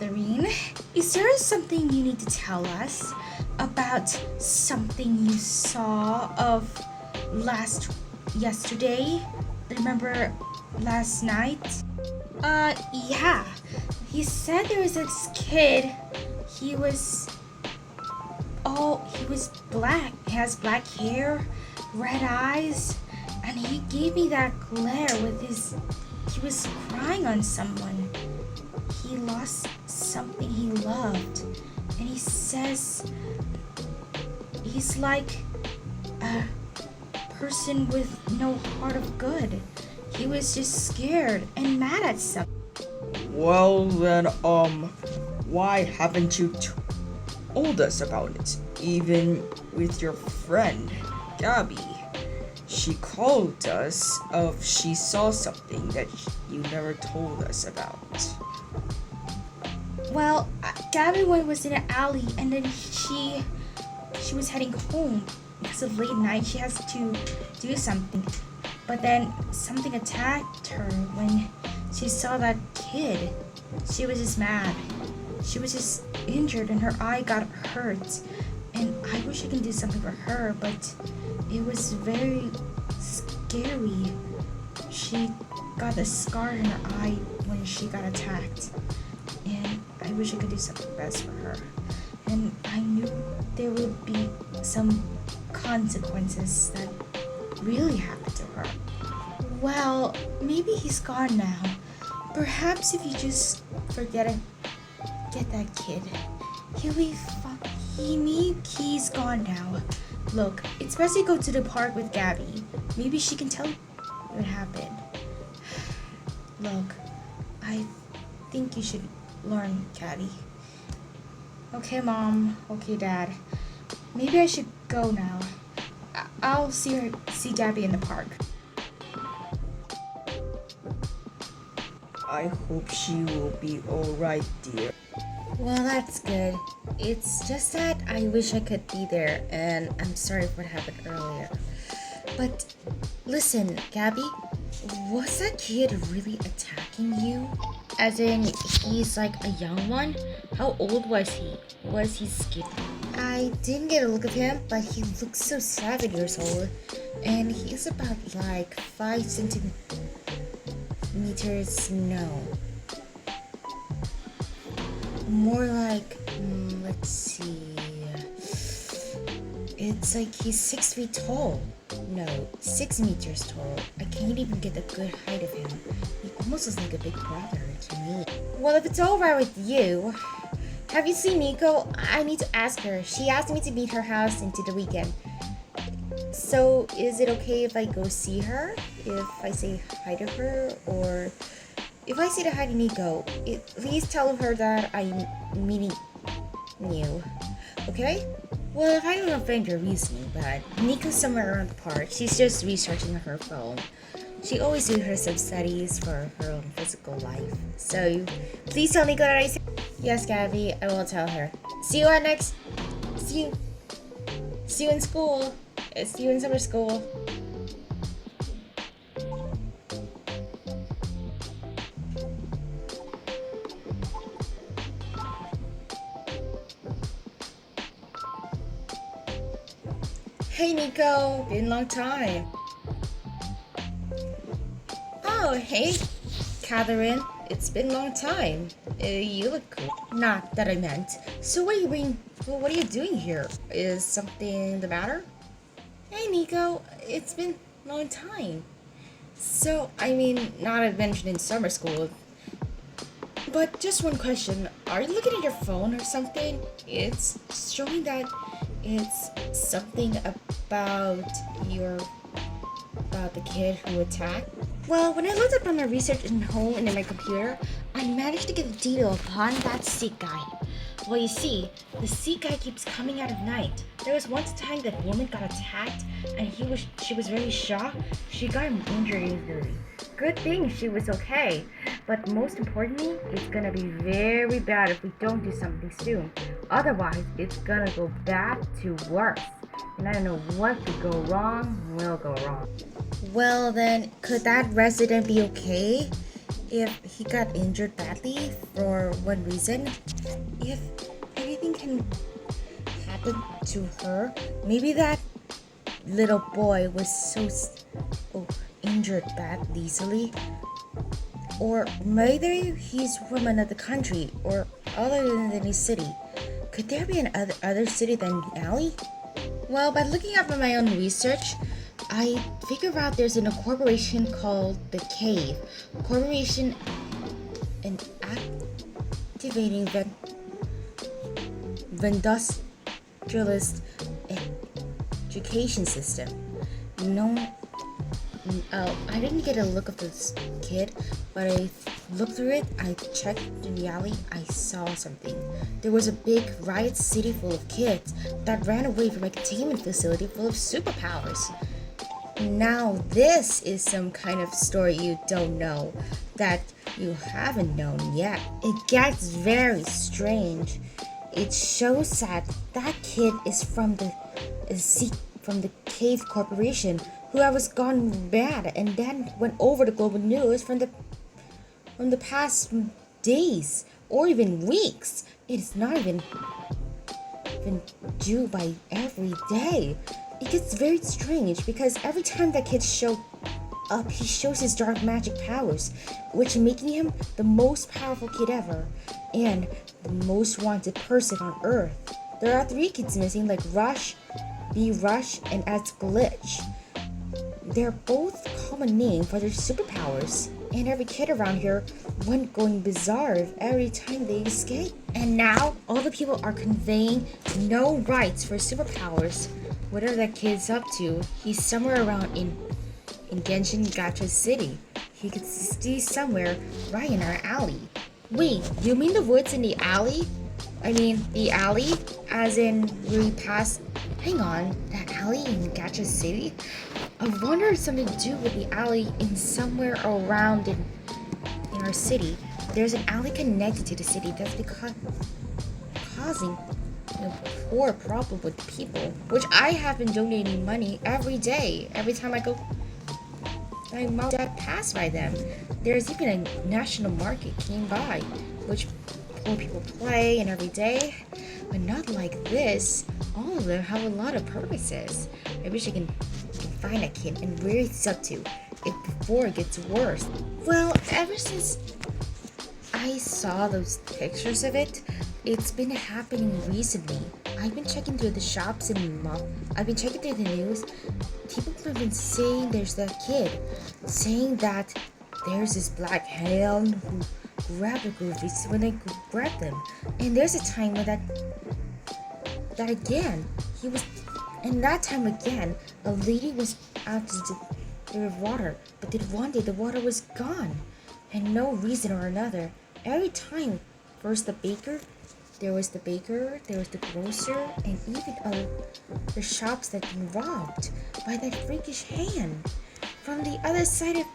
Catherine. Is there something you need to tell us about something you saw of yesterday? Remember last night? Yeah. He said there was this kid. He was black. He has black hair, red eyes, and he gave me that glare with his. He was crying on someone. He lost something he loved, and he says he's like a person with no heart of good. He was just scared and mad at something. Well then, why haven't you told us about it? Even with your friend, Gabby. She called us if she saw something that you never told us about. Well, Gabby was in an alley, and then she was heading home because of late night. She has to do something, but then something attacked her when she saw that kid. She was just mad. She was just injured, and her eye got hurt. And I wish I could do something for her, but it was very scary. She got a scar in her eye when she got attacked. And I wish I could do something best for her. And I knew there would be some consequences that really happened to her. Well, maybe he's gone now. Perhaps if you just forget that kid, he'll be fine. He's gone now. Look, it's best you go to the park with Gabby. Maybe she can tell you what happened. Look, I think you should learn, Caddy. Okay, Mom. Okay, Dad. Maybe I should go now. I'll see Gabby in the park. I hope she will be alright, dear. Well, that's good. It's just that I wish I could be there, and I'm sorry for what happened earlier. But listen, Gabby, was that kid really attacking you? As in, he's like a young one? How old was he? Was he skinny? I didn't get a look at him, but he looks so 7 years old. And he's about like 5 centimeters, no. More like, let's see. It's like he's 6 feet tall. No, 6 meters tall. I can't even get a good height of him. He almost looks like a big brother to me. Well, if it's alright with you, have you seen Nico? I need to ask her. She asked me to meet her house into the weekend. So, is it okay if I go see her? If I say hi to her? Or if I say hi to Nico, please tell her that I'm meeting you. Okay? Well, if I don't offend your reasoning, but Nico's somewhere around the park. She's just researching her phone. She always does her sub-studies for her own physical life. So, please tell Nico that I said. Yes, Gabby, I will tell her. See you in school. See you in summer school. Hey Nico, been a long time. Oh, hey Catherine, it's been a long time. You look cool. Not that I meant. So what are you doing here? Is something the matter? Hey Nico, it's been a long time. So, I mean, not adventure in summer school. But just one question, are you looking at your phone or something? It's showing that it's something about the kid who attacked. Well, when I looked up on my research in home and in my computer, I managed to get a detail upon that Sikh guy. Well, you see, the Sikh guy keeps coming out at night. There was once a time that woman got attacked, and she was very shocked. She got injured easily. Good thing she was okay. But most importantly, it's gonna be very bad if we don't do something soon. Otherwise, it's gonna go bad to worse. And I don't know what could go wrong will go wrong. Well then, could that resident be okay? if he got injured badly for one reason. If anything can happen to her, maybe that little boy was injured badly easily, or maybe he's from another country or other than his city. Could there be other city than Alley? Well, by looking up on my own research, I figured out there's a corporation called The Cave. Corporation and activating industrialist education system. I didn't get a look of this kid, but I looked through it, I checked in the alley, I saw something. There was a big riot city full of kids that ran away from a containment facility full of superpowers. Now this is some kind of story you don't know, that you haven't known yet. It gets very strange. It shows that that kid is from the Cave Corporation, who was gone bad and then went over the global news from the past days or even weeks. It's not even due by every day. It gets very strange because every time that kid shows up, he shows his dark magic powers, which making him the most powerful kid ever and the most wanted person on Earth. There are 3 kids missing, like Rush, B-Rush, and Ed's Glitch. They're both common name for their superpowers, and every kid around here went going bizarre every time they escape. And now, all the people are conveying no rights for superpowers. Whatever that kid's up to, he's somewhere around in Genshin Gacha City. He could be somewhere right in our alley. Wait, you mean the woods in the alley? I mean, the alley, as in we passed. Hang on, that alley in Gacha City? I wonder if something to do with the alley in somewhere around in our city. There's an alley connected to the city that's causing a poor problem with people, which I have been donating money every day. Every time my mom dad passed by them. There's even a national market came by, which poor people play and every day, but not like this. All of them have a lot of purposes. I wish I can find a kid and where he's up to before it gets worse. Well, ever since I saw those pictures of it, it's been happening recently. I've been checking through the shops and I've been checking through the news. People have been saying there's that kid, saying that there's this black hound who grabbed the goofies when they grabbed them. And there's a time when that again, and that time again, a lady was out to the water, but then one day the water was gone, and no reason or another. Every time, first the baker, there was the grocer, and even the shops that been robbed by that freakish hand from the other city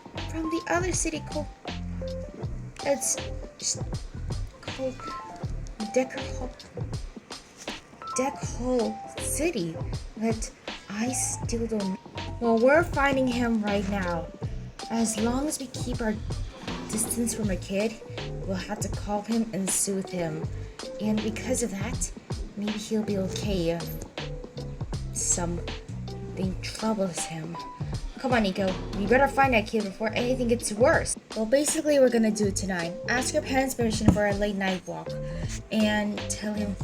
called Deckhole City that I still don't. Well, we're finding him right now. As long as we keep our distance from a kid, we'll have to call him and soothe him. And because of that, maybe he'll be okay if something troubles him. Come on, Nico. We better find that kid before anything gets worse. Well, basically, we're gonna do it tonight. Ask your parents' permission for a late night walk, and tell your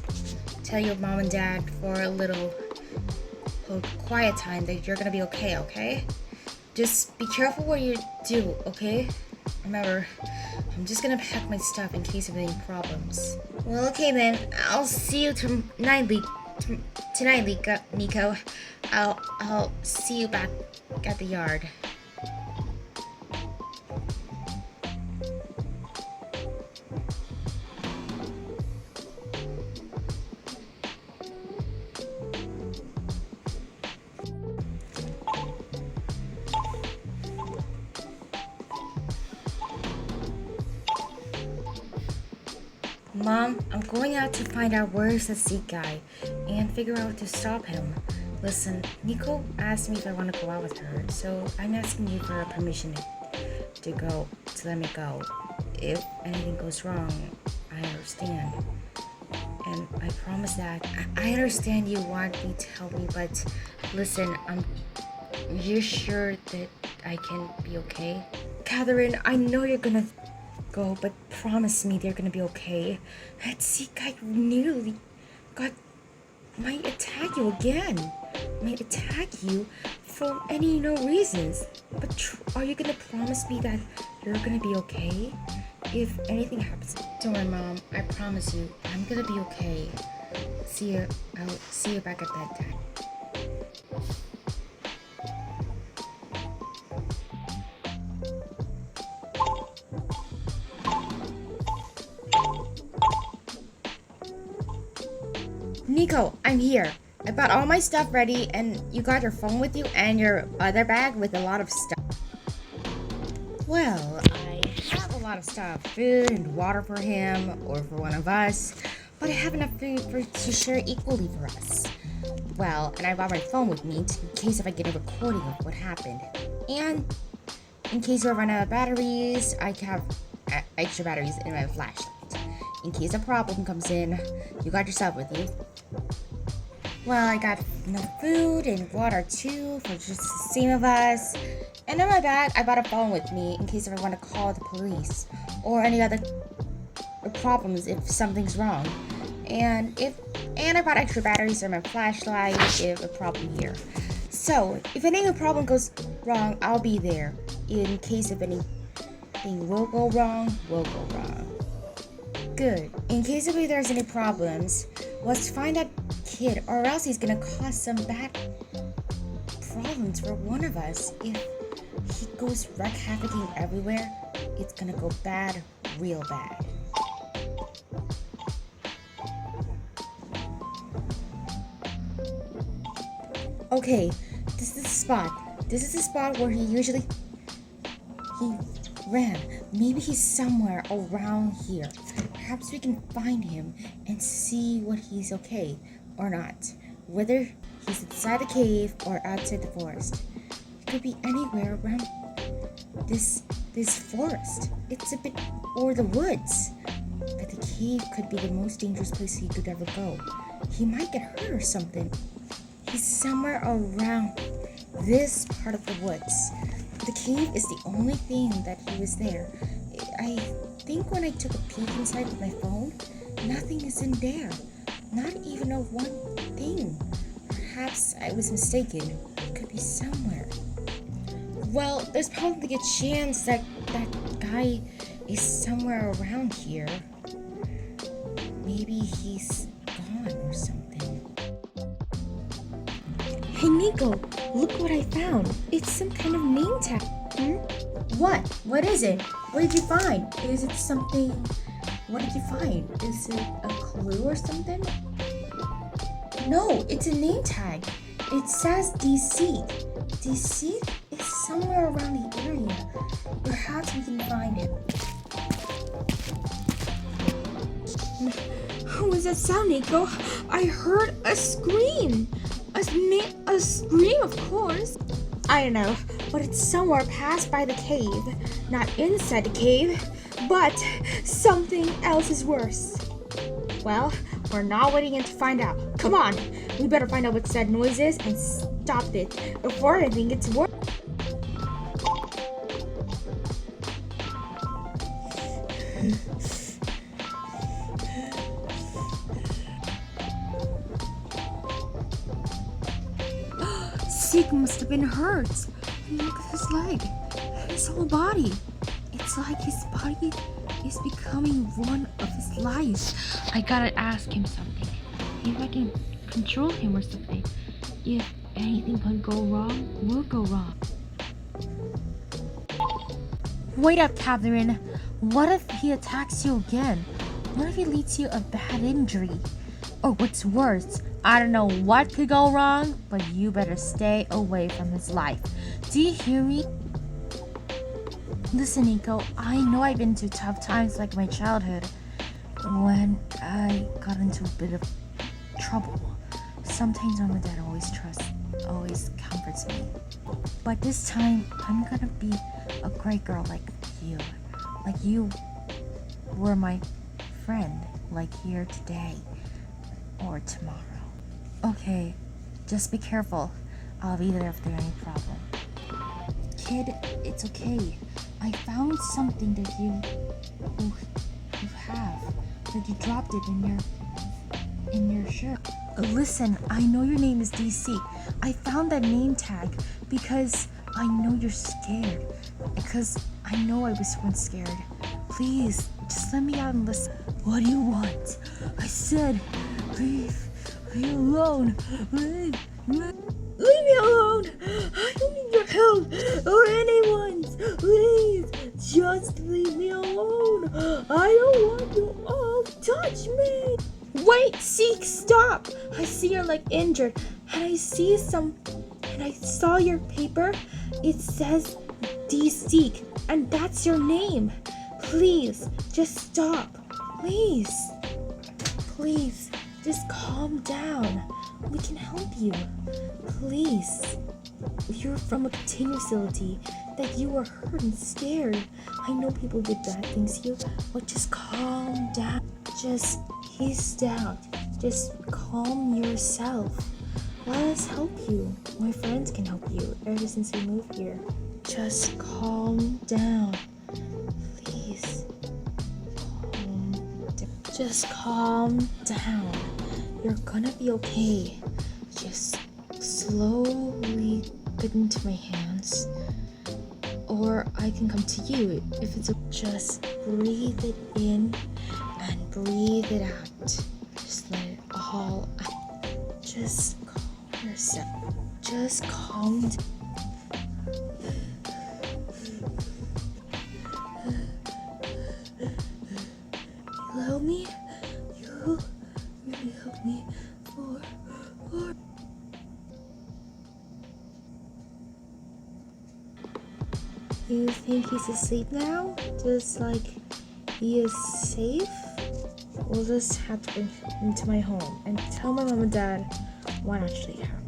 mom and dad for a little quiet time that you're gonna be okay? Just be careful what you do, okay? Remember, I'm just gonna pack my stuff in case of any problems. Well, okay then. I'll see you tonight, Nico. I'll see you back at the yard. Mom, I'm going out to find out where's the Zeke guy and figure out to stop him. Listen, Nico asked me if I want to go out with her, so I'm asking you for permission to let me go. if anything goes wrong, I understand. And I promise that. I understand you want me to help me, but listen, you're sure that I can be okay? Catherine, I know you're gonna go, but promise me they're gonna be okay. That sea guy nearly might attack you again. Might attack you for any no reasons. But are you gonna promise me that you're gonna be okay if anything happens? Don't worry, Mom. I promise you, I'm gonna be okay. I'll see you back at bedtime. Nico, I'm here. I bought all my stuff ready, and you got your phone with you and your other bag with a lot of stuff. Well, I have a lot of stuff. Food and water for him, or for one of us. But I have enough food to share equally for us. Well, and I brought my phone with me in case if I get a recording of what happened. And in case we run out of batteries, I have extra batteries in my flashlight. In case a problem comes in, you got yourself with you. Well, I got enough food and water too for just the same of us. And in my bag, I brought a phone with me in case if I want to call the police or any other problems if something's wrong. And I brought extra batteries for my flashlight if a problem here. So if any problem goes wrong, I'll be there. In case if anything will go wrong, Good. In case if there's any problems, let's find that kid, or else he's gonna cause some bad problems for one of us. If he goes wreck havocing everywhere, it's gonna go bad, real bad. Okay, this is the spot. This is the spot where he ran. Maybe he's somewhere around here. Perhaps we can find him and see what he's okay or not. Whether he's inside the cave or outside the forest. He could be anywhere around this forest. It's a bit, or the woods. But the cave could be the most dangerous place he could ever go. He might get hurt or something. He's somewhere around this part of the woods. The cave is the only thing that he was there. I think when I took a peek inside with my phone, nothing is in there. Not even a one thing. Perhaps I was mistaken. It could be somewhere. Well, there's probably a chance that guy is somewhere around here. Maybe he's gone or something. Hey Nico, look what I found. It's some kind of name tag. What? What is it? What did you find? Is it something? What did you find? Is it a clue or something? No, it's a name tag. It says DC. DC is somewhere around the area. Perhaps we can find it. What was that sound, Nico? I heard a scream. A scream, of course. I don't know, but it's somewhere past by the cave. Not inside the cave, but something else is worse. Well, we're not waiting in to find out. Come on, we better find out what that noise is and stop it before anything gets worse. Zeke must have been hurt. Look at his leg, his whole body. It's like his body is becoming one of his lives. I gotta ask him something. If I can control him or something. If anything could go wrong, will go wrong. Wait up, Catherine. What if he attacks you again? What if he leads you a bad injury? Or what's worse, I don't know what could go wrong, but you better stay away from his life. Do you hear me? Listen, Nico, I know I've been through tough times like my childhood. When I got into a bit of trouble, sometimes my dad always comforts me. But this time, I'm gonna be a great girl like you. Like you were my friend, like here today or tomorrow. Okay, just be careful. I'll be there if there's any problem. Kid, it's okay. I found something that you have. That you dropped it in your shirt. Listen, I know your name is DC. I found that name tag because I know you're scared. Because I know I was once scared. Please, just let me out and listen. What do you want? I said, leave me alone. Leave me alone. I don't need your help or anyone's. Please, just leave me alone. I don't want you all to touch me. Wait, Seek, stop. I see you're like injured, and I saw your paper. It says D-Seek, and that's your name. Please, just stop. Please, just calm down. We can help you. Please. You're from a container facility that you were hurt and scared. I know people did bad things to you, but just calm down. Just ease down. Just calm yourself. Let us help you. My friends can help you ever since we moved here. Just calm down. Please. Just calm down. You're gonna be okay. Just slowly get into my hands. Or I can come to you if it's just breathe it in and breathe it out. Just let it all out. Just calm yourself. Just calm down. You help me? You really help me for You think he's asleep now? Just like he is safe? We'll just have to bring him to my home and tell my mom and dad what actually happened.